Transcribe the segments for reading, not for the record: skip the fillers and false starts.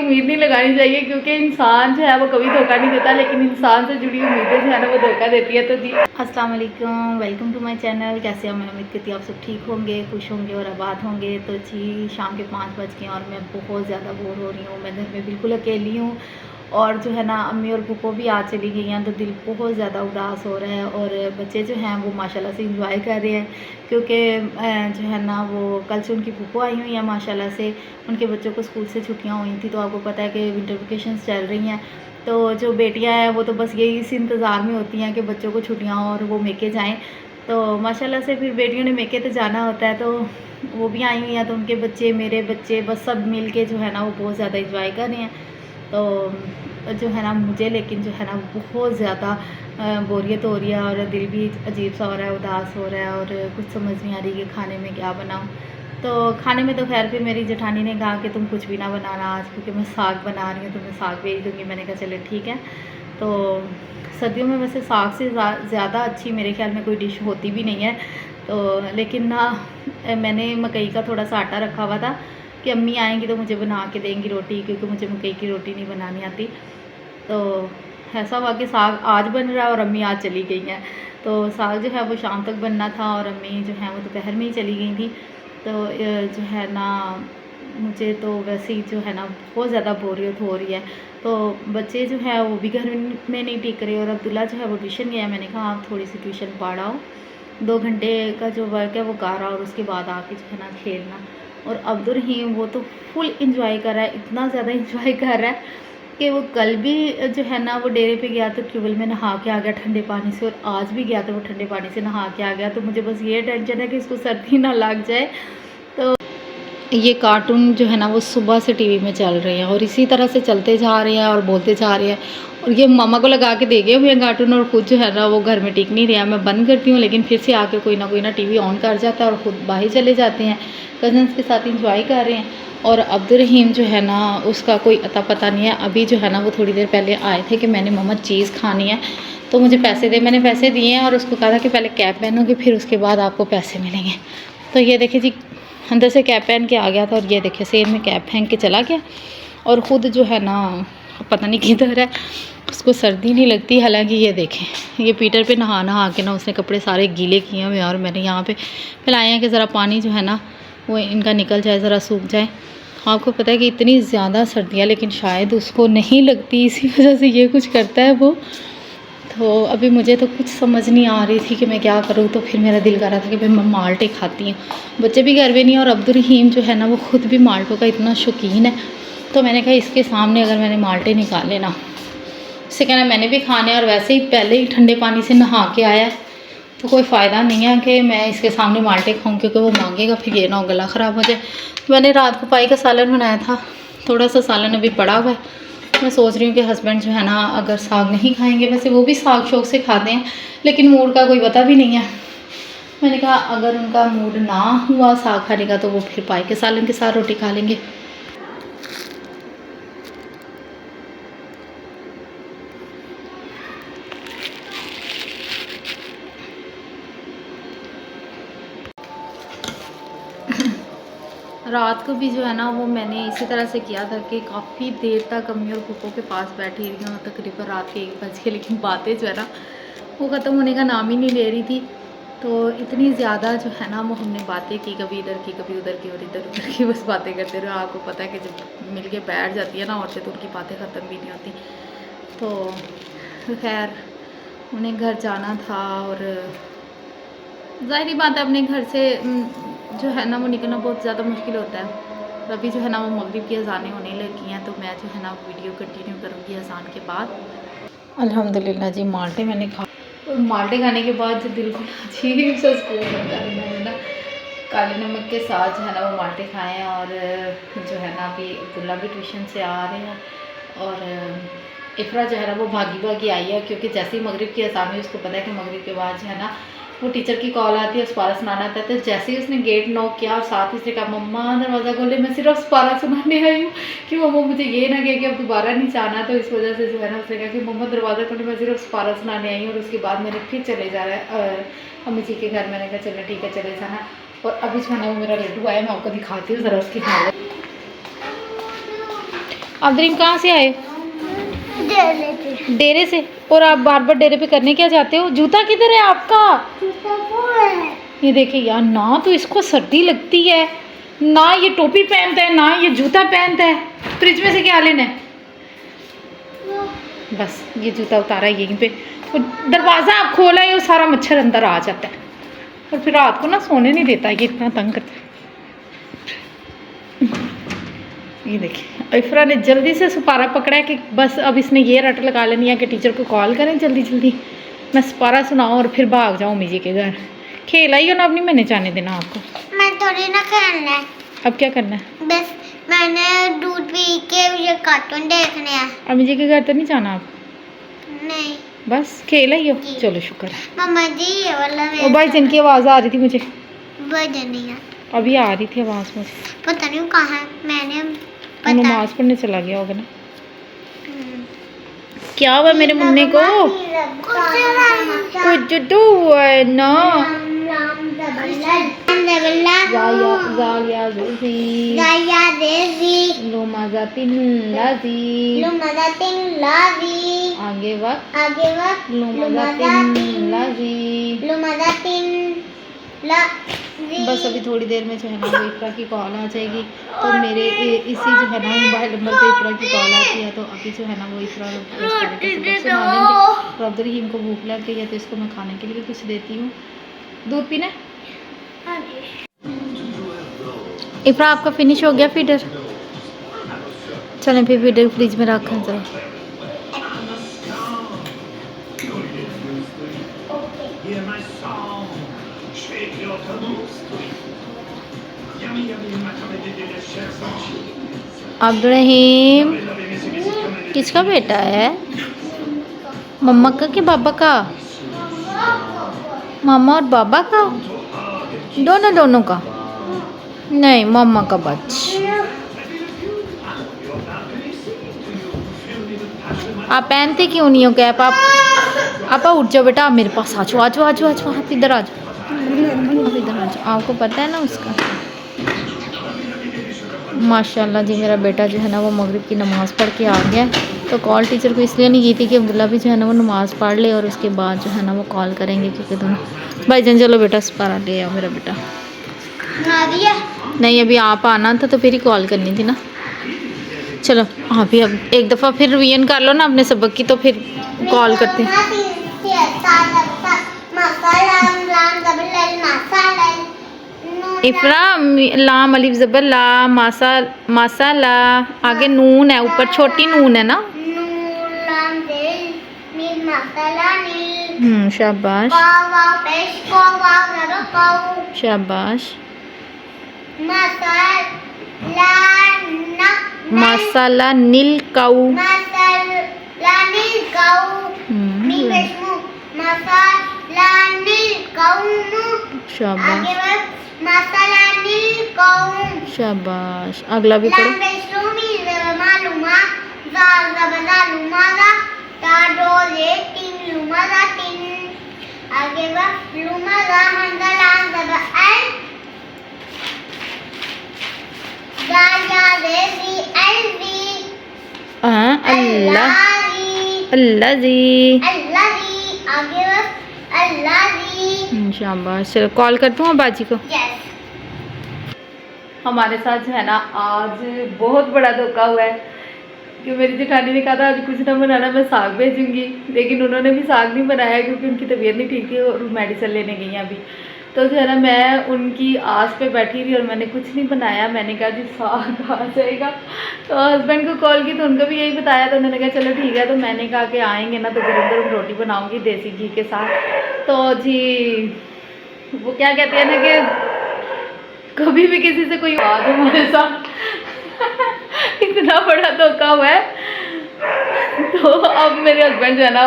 उम्मीद नहीं लगानी चाहिए क्योंकि इंसान जो है वो कभी धोखा नहीं देता, लेकिन इंसान से जुड़ी उम्मीदें जो है ना वो धोखा देती है। तो जी अस्सलाम वालेकुम, वेलकम टू माय चैनल। कैसे हो? मैं उम्मीद करती हूँ आप सब ठीक होंगे, खुश होंगे और आबाद होंगे। तो जी शाम के 5 बज गए और मैं बहुत ज़्यादा बोर हो रही हूँ। मैं घर में बिल्कुल अकेली हूँ और जो है ना अम्मी और फूफो भी आज चली गई हैं, तो दिल बहुत ज़्यादा उदास हो रहा है। और बच्चे जो हैं वो माशाल्लाह से इंजॉय कर रहे हैं क्योंकि जो है ना वो कल से उनकी फूफो आई हुई है माशाल्लाह से। उनके बच्चों को स्कूल से छुट्टियां हुई थी, तो आपको पता है कि विंटर वेकेशंस चल रही हैं। तो जो बेटियां हैं वो तो बस यही इसी इंतज़ार में होती हैं कि बच्चों को छुट्टियां हों और वो मेके जाएँ। तो माशाल्लाह से फिर बेटियों ने मेके तो जाना होता है, तो वो भी आई हुई हैं। तो उनके बच्चे, मेरे बच्चे, बस सब मिल के जो है ना वो बहुत ज़्यादा इंजॉय कर रहे हैं। तो जो है ना मुझे लेकिन जो है ना बहुत ज़्यादा बोरियत हो रही है और दिल भी अजीब सा हो रहा है, उदास हो रहा है और कुछ समझ नहीं आ रही कि खाने में क्या बनाऊँ। तो खाने में तो खैर फिर मेरी जेठानी ने कहा कि तुम कुछ भी ना बनाना आज, क्योंकि मैं साग बना रही हूँ तो मैं साग भेज दूँगी। मैंने कहा चले ठीक है। तो सर्दियों में वैसे साग से ज़्यादा अच्छी मेरे ख्याल में कोई डिश होती भी नहीं है। तो लेकिन ना मैंने मकई का थोड़ा सा आटा रखा हुआ था कि अम्मी आएंगी तो मुझे बना के देंगी रोटी, क्योंकि मुझे मकई की रोटी नहीं बनानी आती। तो ऐसा हुआ कि साग आज बन रहा है और अम्मी आज चली गई हैं। तो साग जो है वो शाम तक बनना था और अम्मी जो है वो दोपहर में ही चली गई थी। तो जो है ना मुझे तो वैसे ही जो है ना बहुत ज़्यादा बोरियत हो रही है। तो बच्चे जो है वो भी घर में नहीं टिक रहे और अब्दुल्ला जो है वो ट्यूशन गया है। मैंने कहा आप थोड़ी सी ट्यूशन पढ़ाओ, 2 घंटे का जो वर्क है वो कर और उसके बाद आके जो है ना खेलना। और अब्दुल वो तो फुल इंजॉय कर रहा है, इतना ज़्यादा इंजॉय कर रहा है कि वो कल भी जो है ना वो डेरे पे गया तो ट्यूबवेल में नहा के आ गया ठंडे पानी से, और आज भी गया तो वो ठंडे पानी से नहा के आ गया। तो मुझे बस ये टेंशन है कि इसको सर्दी ना लग जाए। तो ये कार्टून जो है ना वो सुबह से टीवी में चल रहे हैं और इसी तरह से चलते जा रहे हैं और बोलते जा रहे हैं। और ये मामा को लगा के दे गए हुए हैं कार्टून और खुद जो है ना वो घर में टिक नहीं रहा। मैं बंद करती हूँ लेकिन फिर से आके कोई ना टीवी ऑन कर जाता है और ख़ुद बाहर चले जाते हैं, कज़न्स के साथ इंजॉय कर रहे हैं। और अब्दुल जो है ना उसका कोई अता पता नहीं है। अभी जो है ना वो थोड़ी देर पहले आए थे कि मैंने मम्मा चीज़ खानी है तो मुझे पैसे दे। मैंने पैसे दिए हैं और उसको कहा था कि पहले कैप पहनोगे फिर उसके बाद आपको पैसे मिलेंगे। तो ये देखिए जी अंदर से कैप पहन के आ गया था और ये देखिए सेल में कैप पहन के चला गया। और ख़ुद जो है ना पता नहीं किधर है, उसको सर्दी नहीं लगती। हालांकि ये देखें ये पीटर पे नहा के ना उसने कपड़े सारे गीले किए हुए हैं और मैंने यहाँ पे फैलाए हैं कि ज़रा पानी जो है ना वो इनका निकल जाए, ज़रा सूख जाए। आपको पता है कि इतनी ज़्यादा सर्दियाँ लेकिन शायद उसको नहीं लगती, इसी वजह से ये कुछ करता है वो। तो अभी मुझे तो कुछ समझ नहीं आ रही थी कि मैं क्या करूँ। तो फिर मेरा दिल कर रहा था कि भाई मैं माल्टे खाती हूँ। बच्चे भी घर में नहीं और अब्दुल जो है ना वो ख़ुद भी माल्टों का इतना शौकीन है। तो मैंने कहा इसके सामने अगर मैंने माल्टे निकाले ना, इससे कहना मैंने भी खाने और वैसे ही पहले ही ठंडे पानी से नहा के आया है तो कोई फ़ायदा नहीं है कि मैं इसके सामने माल्टे खाऊं, क्योंकि वो मांगेगा फिर ये ना हो गला ख़राब हो जाए। मैंने रात को पाई का सालन बनाया था, थोड़ा सा सालन अभी पड़ा हुआ है। मैं सोच रही हूँ कि हस्बैंड जो है ना अगर साग नहीं खाएंगे, वैसे वो भी साग शौक से खाते हैं लेकिन मूड का कोई पता भी नहीं है। मैंने कहा अगर उनका मूड ना हुआ साग खाने का तो वो फिर पाई के सालन के साथ रोटी खा लेंगे। रात को भी जो है ना वो मैंने इसी तरह से किया था कि काफ़ी देर तक अम्मी और फूफो के पास बैठी रही हूँ, तकरीबन रात के 1 बज के, लेकिन बातें जो है ना वो ख़त्म होने का नाम ही नहीं ले रही थी। तो इतनी ज़्यादा जो है ना वो हमने बातें की, कभी इधर की कभी उधर की और इधर उधर की बस बातें करते रहे। आपको पता है कि जब मिल के बैठ जाती है ना औरतें तो उनकी बातें ख़त्म भी नहीं होती। तो खैर उन्हें घर जाना था और ज़ाहिरी बात है अपने घर से जो है ना वो निकलना बहुत ज़्यादा मुश्किल होता है। अभी जो है ना वो मगरिब की अज़ानें होने लगी हैं, तो मैं जो है ना वीडियो कंटिन्यू करूँगी अज़ान के बाद। अल्हम्दुलिल्लाह जी माल्टे मैंने खा, और माल्टे खाने के बाद जो बिल्कुल अजीब सा सुकून होता है। मैंने ना काले नमक के साथ जो है ना वो माल्टे खाए हैं और जो है ना अभी अब्दुल्ला भी ट्यूशन से आ रहे हैं और इफ़रा जो है ना वो भागी आई है, क्योंकि जैसे ही मगरिब की अज़ान हुई उसको पता है कि मगरिब के बाद जो है ना वो टीचर की कॉल आती है, सुपारा सुनाना आता है। तो जैसे ही उसने गेट नॉक किया और साथ ही उसने कहा मम्मा दरवाज़ा खोले, मैं सिर्फ सुपारा सुनाने आई हूँ कि मम्मा मुझे ये ना कहे कि अब दोबारा नहीं जाना। तो इस वजह से जो है ना उसने कहा कि मम्मा दरवाज़ा खोले, मैं सिर्फ सुपारा सुनाने आई हूँ। और उसके बाद मैंने फिर चले जा रहा है अम्मी जी के घर। मैंने कहा चलो ठीक है चले जाना। और अभी जो है ना वो मेरा लड्डू आया, मैं आपको दिखाती हूँ ज़रा उसकी हालत। अब्दुल कहाँ से आए? डेरे से। और आप बार बार डेरे पे करने क्या जाते हो? जूता किधर है आपका? ये देखिए यार, ना तो इसको सर्दी लगती है, ना ये टोपी पहनता है, ना ये जूता पहनता है। फ्रिज में से क्या लेना है? बस ये जूता उतारा यहीं पे, दरवाज़ा आप खोला है, वो सारा मच्छर अंदर आ जाता है और फिर रात को ना सोने नहीं देता, ये इतना तंग करता है। ये देखिए इफ्रा ने जल्दी से सुपारा पकड़ा है कि बस अब इसने ये रट लगा लेनी है कि टीचर को कॉल करें जल्दी जल्दी, मैं सुपारा सुनाऊँ और फिर भाग जाऊँ अम्मी जी के घर। खेल आई हो ना, अपनी मैंने जाने देना आपको। मैं थोड़ी ना खेलना है। अब क्या करना है? बस मैंने दूध पी के मुझे कार्टून देखने हैं। अम्मी जी के घर तो नहीं जाना आप? नहीं, बस खेल आई हो, चलो शुक्र है। मम्मा जी ये वाला ओ भाई जिनकी आवाज़ आ रही थी मुझे, वजह नहीं है, अभी आ रही थी आवाज़ मुझे। पता नहीं कहाँ है, मैंने नमाज पढ़ने चला गया होगा ना। क्या हुआ मेरे मुन्ने को? कुछ तो हुआ है ना। आगे वक्त बस अभी थोड़ी देर में जो है ना वो इकरा की कॉल आ जाएगी, तो मेरे इसी जो है ना मोबाइल नंबर पे इकरा की कॉल आती है, तो अभी जो है ना वो इकरा सुना लेंगे। तो अब्दुल रहीम को भूख लग गई है तो इसको मैं खाने के लिए कुछ देती हूँ। दूध पीना? इकरा आपका फिनिश हो गया फीडर? चलें फिर फीडर फ्रिज में रखा जाए। अब्दुल रहीम किसका बेटा है? मम्मा का कि बाबा का? मामा और बाबा का? दोनों का? नहीं, मम्मा का बच्चा। आप पहनते क्यों नहीं हो कैप? आप उठ जाओ बेटा, आप मेरे पास आ जाओ, आ जाओ, आ जाओ, आ जाओ, आप इधर आ जाओ, आप इधर आ जाओ। आपको पता है ना उसका? माशाल्लाह जी, मेरा बेटा जो है ना वो मगरिब की नमाज़ पढ़ के आ गया है। तो कॉल टीचर को इसलिए नहीं की थी कि अब्दुल्ला भी जो है ना वो नमाज़ पढ़ ले और उसके बाद जो है ना वो कॉल करेंगे, क्योंकि दोनों भाईजान। चलो बेटा सुपारा ले आओ मेरा बेटा। नहीं अभी आप आना था तो फिर ही कॉल करनी थी ना। चलो हाँ भी अब एक दफ़ा फिर रिवीजन कर लो ना अपने सबक की, तो फिर कॉल करते हैं। इफ्रा लाम अलिफ ज़बर ला, मासा ला, आगे नून है, ऊपर छोटी नून है ना। शाबाश शाबाश। मसाला नील काऊ। शाबाश शाबाश। अगला भी पढ़ो। अल्लाह अल्लाह जी शाबाश। चलो कॉल करती हूँ बाजी को। हमारे साथ जो है ना आज बहुत बड़ा धोखा हुआ है कि मेरी जेठानी ने कहा था आज कुछ ना बनाना, मैं साग भेजूंगी, लेकिन उन्होंने भी साग नहीं बनाया क्योंकि उनकी तबीयत नहीं ठीक थी और मेडिसिन लेने गई हैं अभी। तो जो है ना मैं उनकी आस पे बैठी रही और मैंने कुछ नहीं बनाया। मैंने कहा जी साग आ जाएगा, तो हस्बैंड को कॉल की तो उनको भी यही बताया, तो उन्होंने कहा चलो ठीक है। तो मैंने कहा कि आएंगे ना तो गरम गरम रोटी बनाऊँगी देसी घी के साथ। तो जी वो क्या कहते हैं ना कि कभी भी किसी से कोई बात हमारे साथ इतना बड़ा धोखा हुआ है। तो अब मेरे हस्बैंड जो है ना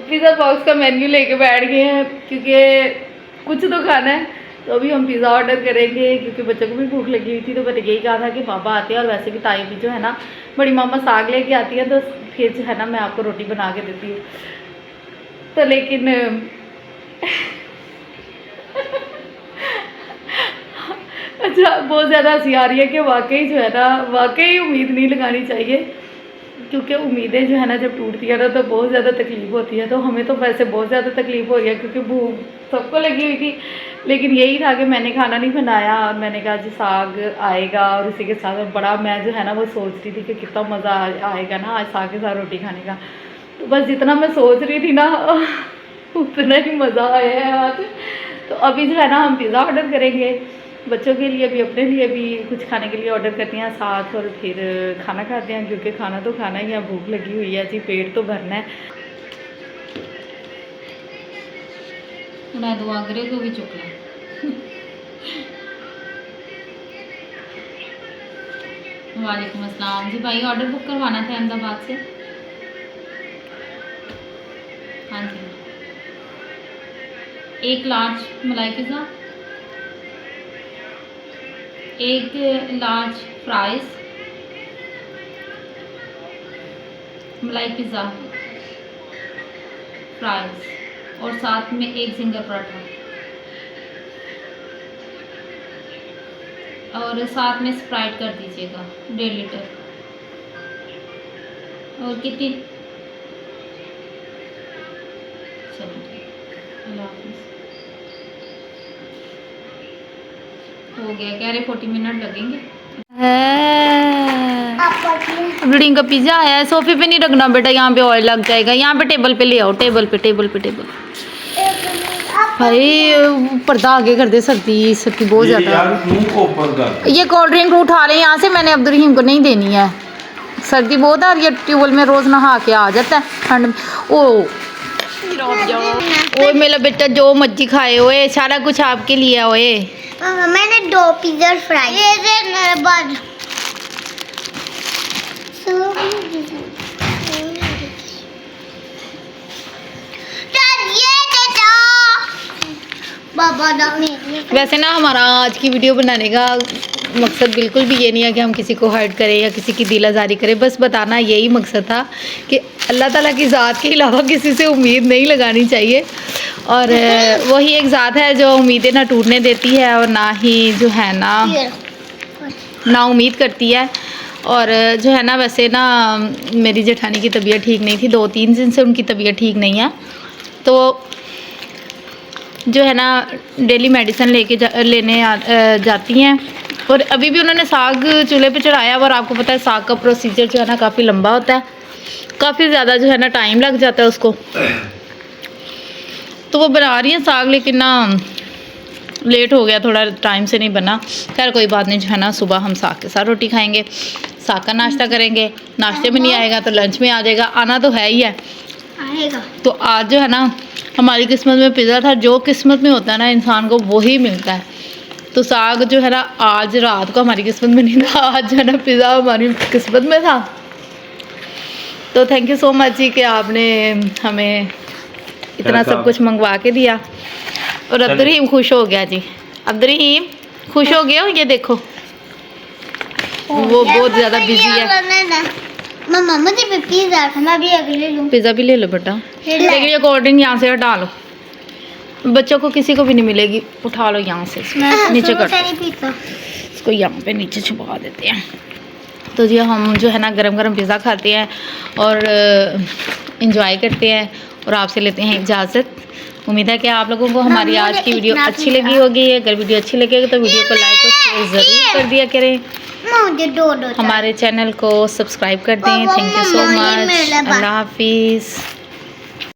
पिज़्ज़ा बॉक्स का मेन्यू लेके बैठ गए हैं क्योंकि कुछ तो खाना है। तो अभी हम पिज़्ज़ा ऑर्डर करेंगे क्योंकि बच्चों को भी भूख लगी हुई थी। तो मैंने यही कहा था कि पापा आते हैं और वैसे भी ताई भी जो है ना बड़ी मामा साग लेके आती है, तो फिर जो है ना मैं आपको रोटी बना के देती हूँ। तो लेकिन बहुत ज़्यादा हंसी आ रही है कि वाकई जो है ना, वाकई उम्मीद नहीं लगानी चाहिए, क्योंकि उम्मीदें जो है ना जब टूटती है ना तो बहुत ज़्यादा तकलीफ़ होती है। तो हमें तो वैसे बहुत ज़्यादा तकलीफ़ हो रही है क्योंकि भूख सबको लगी हुई थी, लेकिन यही था कि मैंने खाना नहीं बनाया और मैंने कहा जी साग आएगा और उसी के साथ बड़ा मैं जो है ना वो सोच रही थी कि कितना मज़ा आएगा ना आज साग के साथ रोटी खाने का। तो बस जितना मैं सोच रही थी ना उतना ही मज़ा आया है आज। तो अभी जो है ना हम पिज़्ज़ा ऑर्डर करेंगे, बच्चों के लिए भी अपने लिए भी कुछ खाने के लिए ऑर्डर करते हैं साथ, और फिर खाना खाते हैं क्योंकि खाना तो खाना ही है, भूख लगी हुई है जी, पेट तो भरना है। दुआ करे तो भी चुक लें। वालेकुम अस्सलाम जी, भाई ऑर्डर बुक करवाना था अहमदाबाद से। हाँ जी, 1 लार्ज मलाई पिज़्ज़ा, 1 लार्ज फ्राइज़, मलाई पिज़्ज़ा फ्राइज़, और साथ में 1 सिंगर पराठा, और साथ में स्प्राइट कर दीजिएगा 1.5 लीटर। और कितनी, चलो अल्लाह हाफिज़। हो गया, कह रहे 40 मिनट लगेंगे। ब्लीडिंग का पिज़्ज़ा आया है, सोफे पे नहीं रखना बेटा, यहाँ पे ऑयल लग जाएगा। यहाँ पे टेबल पे ले आओ, टेबल पे भाई पर्दा आगे कर दे, सर्दी बहुत ज़्यादा। ये कोल्ड ड्रिंक उठा रहे हैं यहाँ से, मैंने अब्दुल को नहीं देनी है, सर्दी बहुत आ रही है, ट्यूबवेल में रोज़ नहा के आ जाता है ठंड में। ओ मेरा बेटा जो मर्जी खाए ओए, सारा कुछ आपके लिए ओए। मैंने 2 पिज़्ज़ा फ्राई बाद वैसे ना हमारा आज की वीडियो बनाने का मकसद बिल्कुल भी ये नहीं है कि हम किसी को हर्ट करें या किसी की दिल आज़ारी करें, बस बताना यही मकसद था कि अल्लाह ताला की ज़ात के अलावा किसी से उम्मीद नहीं लगानी चाहिए। और वही एक ज़ात है जो उम्मीदें ना टूटने देती है और ना ही जो है ना उम्मीद करती है। और जो है ना वैसे ना मेरी जेठानी की तबीयत ठीक नहीं थी, 2-3 दिन से उनकी तबीयत ठीक नहीं है, तो जो है ना डेली मेडिसिन लेने जाती हैं। और अभी भी उन्होंने साग चूल्हे पे चढ़ाया, और आपको पता है साग का प्रोसीजर जो है ना काफ़ी लंबा होता है, काफ़ी ज़्यादा जो है ना टाइम लग जाता है उसको। तो वो बना रही है साग, लेकिन ना लेट हो गया, थोड़ा टाइम से नहीं बना। खैर कोई बात नहीं, जो है ना सुबह हम साग के साथ रोटी खाएंगे, साग का नाश्ता करेंगे, नाश्ते में नहीं आएगा तो लंच में आ जाएगा, आना तो है ही है आएगा। तो आज जो है ना हमारी किस्मत में पिज़्ज़ा था, जो किस्मत में होता है ना इंसान को वही मिलता है। तो साग जो है ना आज रात को हमारी किस्मत में नहीं था, आज जो है ना पिज़्ज़ा हमारी किस्मत में था। तो थैंक यू सो मच जी कि आपने हमें इतना सब कुछ मंगवा के दिया। और अब्दुल खुश हो गया जी, अब्दुल खुश हो गया। ये देखो वो बहुत ज़्यादा बिजी है। मम्मा मुझे भी पिज़्ज़ा खाना, भी अभी ले लूं। पिज़्ज़ा भी ले लो बेटा, लेकिन ये कोल्ड ड्रिंक यहाँ से हटा लो, बच्चों को किसी को भी नहीं मिलेगी। उठा लो यहाँ से, नीचे कर दो इसको, यहाँ पे नीचे छुपा देते हैं। तो जी हम जो है ना गरम गरम पिज़्ज़ा खाते हैं और इंजॉय करते हैं, और आपसे लेते हैं इजाज़त। उम्मीद है कि आप लोगों को हमारी आज की वीडियो अच्छी लगी होगी। अगर वीडियो अच्छी लगेगी तो वीडियो को लाइक और शेयर ज़रूर कर दिया करें, हमारे चैनल को सब्सक्राइब कर दें। थैंक यू सो मच, अल्लाह हाफिज़।